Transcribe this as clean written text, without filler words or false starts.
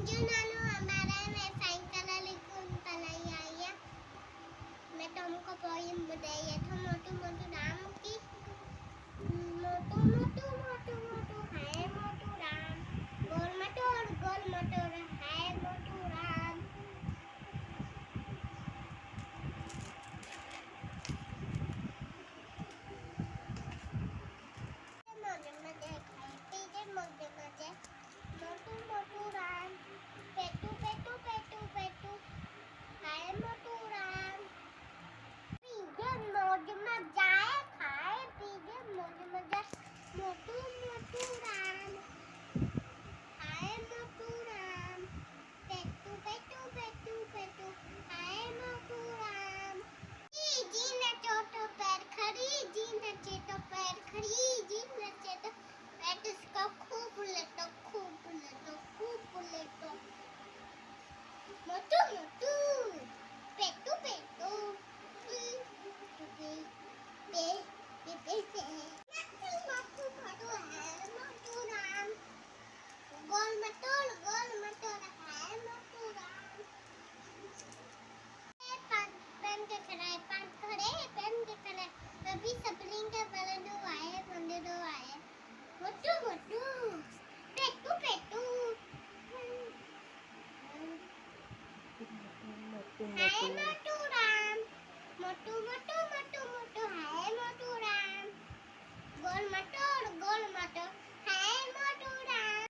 जो नानू हमारा मैं साइकिल लेकर तलाई आई है। मैं तुमको पोएम बताई था मोटू मोटू राम की। मोटू मोटू मोटू मोटू है मोटू राम, गोल मटोर है मोटू राम। मोटू मोटू राम, पेटू पेटू पेटू पेटू है मोटू राम। पीजे मौज में जाए खाए पीजे मौज में जाए मोटू मोटू राम है मोटू राम। पेटू पेटू पेटू पेटू है मोटू राम। जी नचो तो पैर खड़ी, जी नचे तो पैर खड़ी, जी नचे तो पैर इसका खूब लेटो मोटू मोटू पेटू पेटू पे मोटू मोटू है मोटू राम, गोल मटोर है मोटू राम। पेन के खड़े अभी सपलिंग के बलडो आए बंदो आए मोटू मोटू पेटू पेटू हाय मोटू राम। मोटू मोटू मोटू मोटू हाय मोटू राम, गोल मटोर